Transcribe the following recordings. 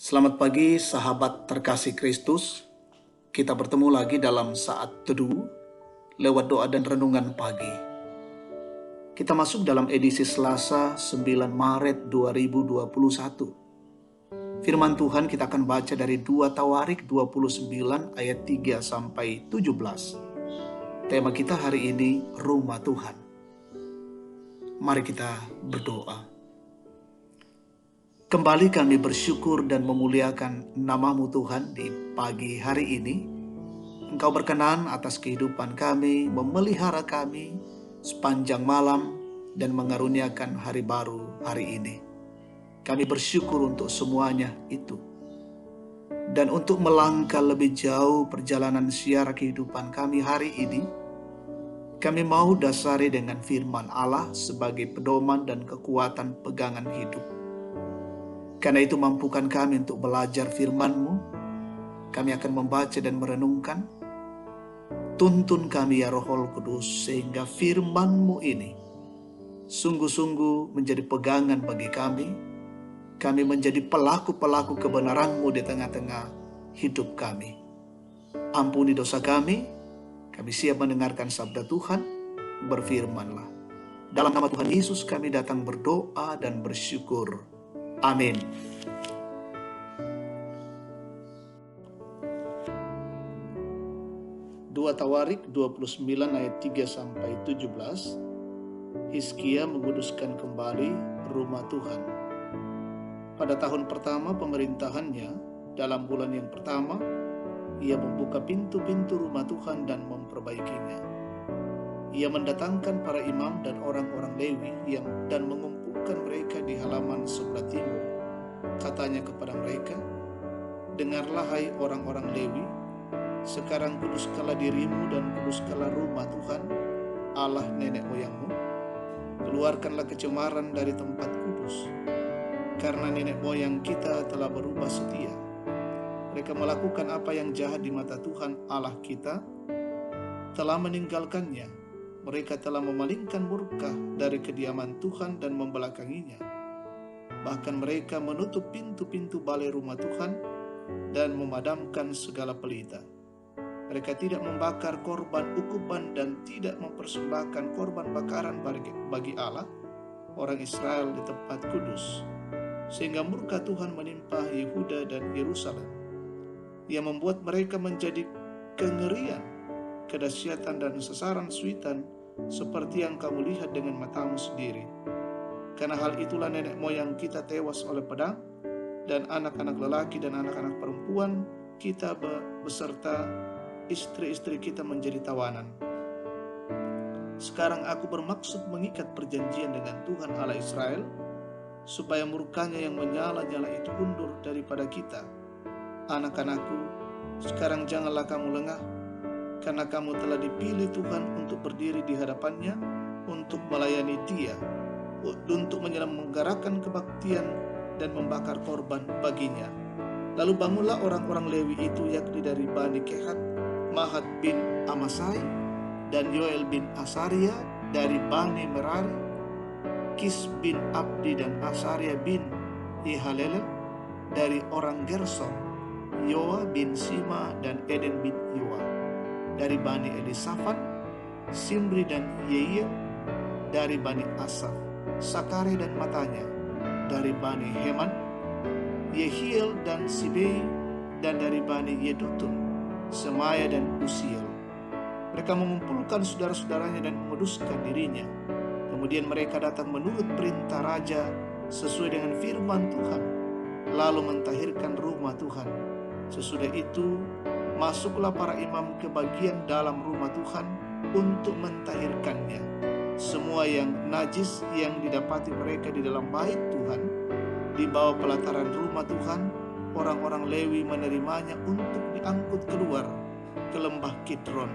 Selamat pagi sahabat terkasih Kristus. Kita bertemu lagi dalam saat teduh lewat doa dan renungan pagi. Kita masuk dalam edisi Selasa 9 Maret 2021. Firman Tuhan kita akan baca dari 2 Tawarik 29 ayat 3 sampai 17. Tema kita hari ini Rumah Tuhan. Mari kita berdoa. Kembali kami bersyukur dan memuliakan nama-Mu Tuhan di pagi hari ini. Engkau berkenan atas kehidupan kami, memelihara kami sepanjang malam dan mengaruniakan hari baru hari ini. Kami bersyukur untuk semuanya itu. Dan untuk melangkah lebih jauh perjalanan siar kehidupan kami hari ini, kami mau dasari dengan firman Allah sebagai pedoman dan kekuatan pegangan hidup. Karena itu mampukan kami untuk belajar firman-Mu. Kami akan membaca dan merenungkan. Tuntun kami ya Roh Kudus sehingga firman-Mu ini sungguh-sungguh menjadi pegangan bagi kami. Kami menjadi pelaku-pelaku kebenaran-Mu di tengah-tengah hidup kami. Ampuni dosa kami. Kami siap mendengarkan sabda Tuhan. Berfirman-Lah. Dalam nama Tuhan Yesus kami datang berdoa dan bersyukur. Amin. Dua Tawarik 29 ayat 3 sampai 17. Hizkia menguduskan kembali rumah Tuhan. Pada tahun pertama pemerintahannya, dalam bulan yang pertama, ia membuka pintu-pintu rumah Tuhan dan memperbaikinya. Ia mendatangkan para imam dan orang-orang Lewi dan mengumpulkan mereka di halaman sebelah timur. Katanya kepada mereka, "Dengarlah hai orang-orang Lewi, sekarang kuduskanlah dirimu dan kuduskanlah rumah Tuhan, Allah nenek moyangmu. Keluarkanlah kecemaran dari tempat kudus, karena nenek moyang kita telah berubah setia. Mereka melakukan apa yang jahat di mata Tuhan Allah kita, telah meninggalkannya. Mereka telah memalingkan murka dari kediaman Tuhan dan membelakanginya. Bahkan mereka menutup pintu-pintu balai rumah Tuhan dan memadamkan segala pelita. Mereka tidak membakar korban ukupan dan tidak mempersembahkan korban bakaran bagi Allah, orang Israel di tempat kudus. Sehingga murka Tuhan menimpa Yehuda dan Yerusalem. Ia membuat mereka menjadi kengerian, kedahsyatan dan sasaran suitan seperti yang kamu lihat dengan matamu sendiri. Karena hal itulah nenek moyang kita tewas oleh pedang, dan anak-anak lelaki dan anak-anak perempuan kita beserta istri-istri kita menjadi tawanan. Sekarang aku bermaksud mengikat perjanjian dengan Tuhan Allah Israel, supaya murkanya yang menyala-nyala itu undur daripada kita. Anak-anakku, sekarang janganlah kamu lengah, karena kamu telah dipilih Tuhan untuk berdiri di hadapannya, untuk melayani Dia, untuk menyelenggarakan kebaktian dan membakar korban baginya. Lalu bangunlah orang-orang Lewi itu, yakni dari Bani Kehat, Mahat bin Amasai, dan Yoel bin Asaria dari Bani Merari, Kis bin Abdi dan Asaria bin Yehalelel dari orang Gerson, Yoa bin Sima dan Eden bin Yoa dari Bani Elisafat, Simri dan Yeiel dari Bani Asaf, Sakare dan Matanya dari Bani Heman, Yehiel dan Sibei dan dari Bani Yedutun, Semaya dan Usiel. Mereka mengumpulkan saudara-saudaranya dan menguduskan dirinya. Kemudian mereka datang menurut perintah raja sesuai dengan firman Tuhan, lalu mentahirkan rumah Tuhan. Sesudah itu masuklah para imam ke bagian dalam rumah Tuhan untuk mentahirkannya. Semua yang najis yang didapati mereka di dalam bait Tuhan, di bawah pelataran rumah Tuhan, orang-orang Lewi menerimanya untuk diangkut keluar ke lembah Kidron.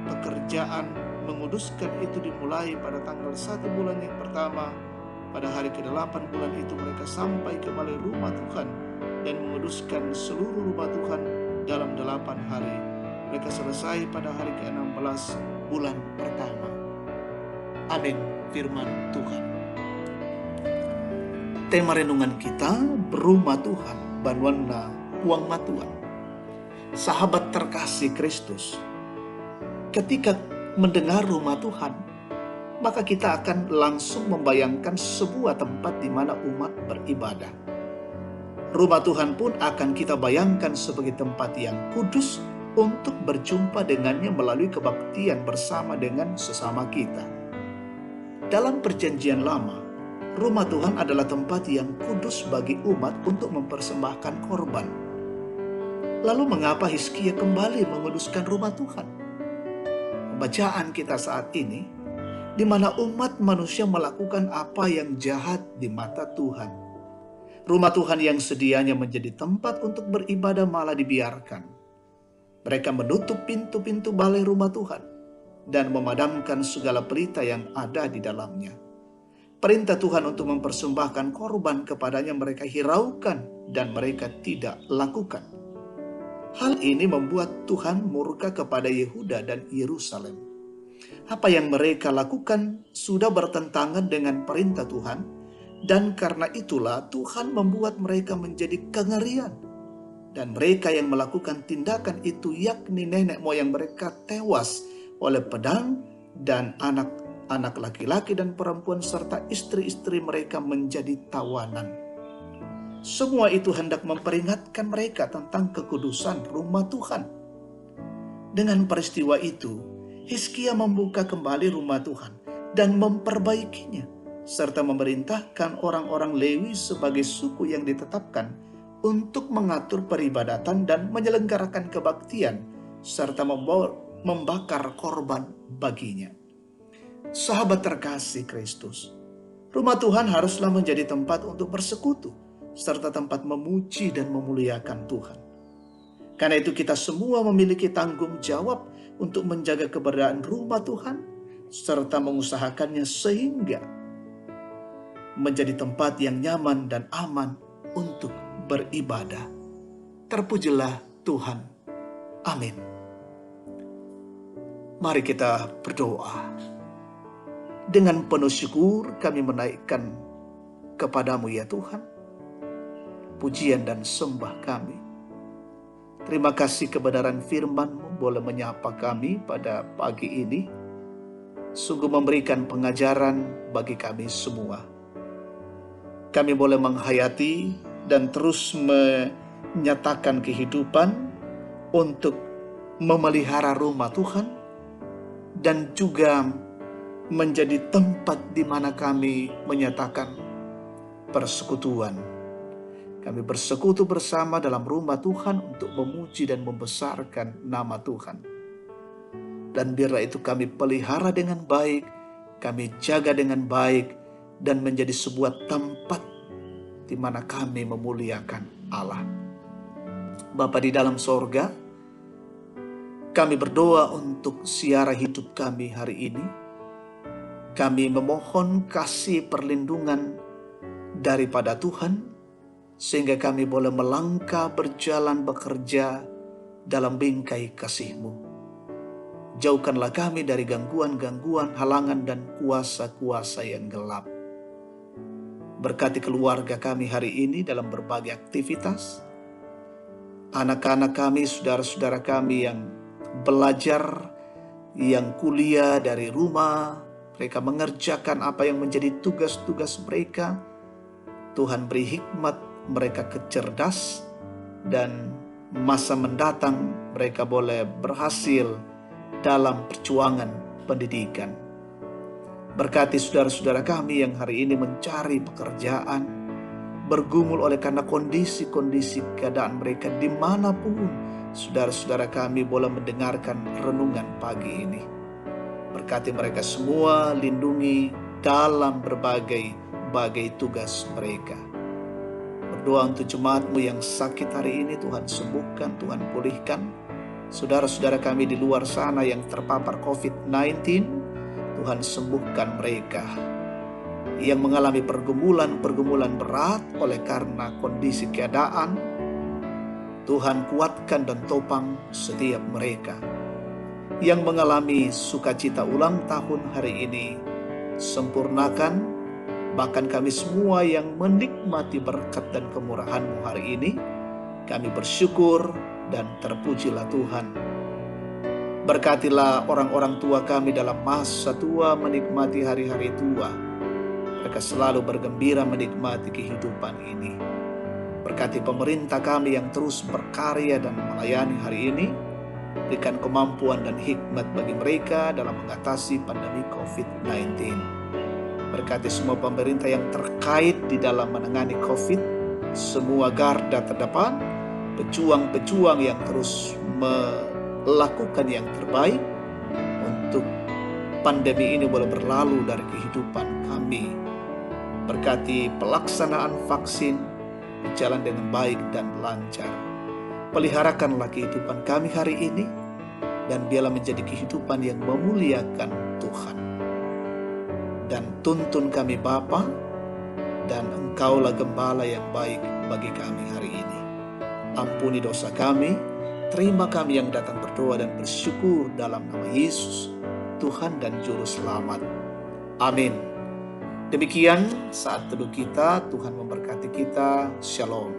Pekerjaan menguduskan itu dimulai pada tanggal 1 bulan yang pertama. Pada hari ke-8 bulan itu mereka sampai ke balai rumah Tuhan dan menguduskan seluruh rumah Tuhan dalam 8 hari. Mereka selesai pada hari ke-16 bulan pertama. Amin. Firman Tuhan. Tema renungan kita, berumah Tuhan. banwana uang matuan. Sahabat terkasih Kristus, ketika mendengar rumah Tuhan, maka kita akan langsung membayangkan sebuah tempat di mana umat beribadah. Rumah Tuhan pun akan kita bayangkan sebagai tempat yang kudus untuk berjumpa dengannya melalui kebaktian bersama dengan sesama kita. Dalam Perjanjian Lama, rumah Tuhan adalah tempat yang kudus bagi umat untuk mempersembahkan korban. Lalu mengapa Hizkia kembali menguduskan rumah Tuhan? Pembacaan kita saat ini, di mana umat manusia melakukan apa yang jahat di mata Tuhan. Rumah Tuhan yang sedianya menjadi tempat untuk beribadah malah dibiarkan. Mereka menutup pintu-pintu balai rumah Tuhan dan memadamkan segala pelita yang ada di dalamnya. Perintah Tuhan untuk mempersembahkan korban kepadanya mereka hiraukan dan mereka tidak lakukan. Hal ini membuat Tuhan murka kepada Yehuda dan Yerusalem. Apa yang mereka lakukan sudah bertentangan dengan perintah Tuhan, dan karena itulah Tuhan membuat mereka menjadi kengerian. Dan mereka yang melakukan tindakan itu, yakni nenek moyang mereka, tewas oleh pedang, dan anak-anak laki-laki dan perempuan serta istri-istri mereka menjadi tawanan. Semua itu hendak memperingatkan mereka tentang kekudusan rumah Tuhan. Dengan peristiwa itu, Hizkia membuka kembali rumah Tuhan dan memperbaikinya, serta memerintahkan orang-orang Lewi sebagai suku yang ditetapkan untuk mengatur peribadatan dan menyelenggarakan kebaktian, serta membakar korban baginya. Sahabat terkasih Kristus, rumah Tuhan haruslah menjadi tempat untuk bersekutu, serta tempat memuji dan memuliakan Tuhan. Karena itu kita semua memiliki tanggung jawab untuk menjaga keberadaan rumah Tuhan, serta mengusahakannya sehingga menjadi tempat yang nyaman dan aman untuk beribadah. Terpujilah Tuhan. Amin. Mari kita berdoa. Dengan penuh syukur kami menaikkan kepadamu ya Tuhan pujian dan sembah kami. Terima kasih kebenaran firman-Mu boleh menyapa kami pada pagi ini. Sungguh memberikan pengajaran bagi kami semua. Kami boleh menghayati dan terus menyatakan kehidupan untuk memelihara rumah Tuhan dan juga menjadi tempat di mana kami menyatakan persekutuan. Kami bersekutu bersama dalam rumah Tuhan untuk memuji dan membesarkan nama Tuhan. Dan biarlah itu kami pelihara dengan baik, kami jaga dengan baik, dan menjadi sebuah tempat di mana kami memuliakan Allah. Bapa di dalam sorga, kami berdoa untuk siara hidup kami hari ini. Kami memohon kasih perlindungan daripada Tuhan, sehingga kami boleh melangkah, berjalan, bekerja dalam bingkai kasih-Mu. Jauhkanlah kami dari gangguan-gangguan, halangan, dan kuasa-kuasa yang gelap. Berkati keluarga kami hari ini dalam berbagai aktivitas. Anak-anak kami, saudara-saudara kami yang belajar, yang kuliah dari rumah, mereka mengerjakan apa yang menjadi tugas-tugas mereka. Tuhan beri hikmat, mereka kecerdas, dan masa mendatang mereka boleh berhasil dalam perjuangan pendidikan. Berkati saudara-saudara kami yang hari ini mencari pekerjaan, bergumul oleh karena kondisi-kondisi keadaan mereka dimanapun saudara-saudara kami boleh mendengarkan renungan pagi ini. Berkati mereka semua, lindungi dalam berbagai tugas mereka. Berdoa untuk jemaat-Mu yang sakit hari ini, Tuhan sembuhkan, Tuhan pulihkan. Saudara-saudara kami di luar sana yang terpapar COVID-19, Tuhan sembuhkan mereka. Yang mengalami pergumulan berat oleh karena kondisi keadaan, Tuhan kuatkan dan topang setiap mereka. Yang mengalami sukacita ulang tahun hari ini, sempurnakan Bahkan kami semua yang menikmati berkat dan kemurahan-Mu hari ini, kami bersyukur dan terpujilah Tuhan. Berkatilah orang-orang tua kami dalam masa tua menikmati hari-hari tua. Mereka selalu bergembira menikmati kehidupan ini. Berkati pemerintah kami yang terus berkarya dan melayani hari ini. Berikan kemampuan dan hikmat bagi mereka dalam mengatasi pandemi COVID-19. Berkati semua pemerintah yang terkait di dalam menangani COVID, semua garda terdepan, pejuang-pejuang yang terus melakukan yang terbaik untuk pandemi ini boleh berlalu dari kehidupan kami. Berkati pelaksanaan vaksin berjalan dengan baik dan lancar. Peliharakanlah kehidupan kami hari ini, dan biarlah menjadi kehidupan yang memuliakan Tuhan. Dan tuntun kami Bapa, dan Engkaulah Gembala yang baik bagi kami hari ini. Ampuni dosa kami, terima kami yang datang berdoa dan bersyukur dalam nama Yesus, Tuhan dan Juru Selamat. Amin. Demikian saat teduh kita, Tuhan memberkati kita. Shalom.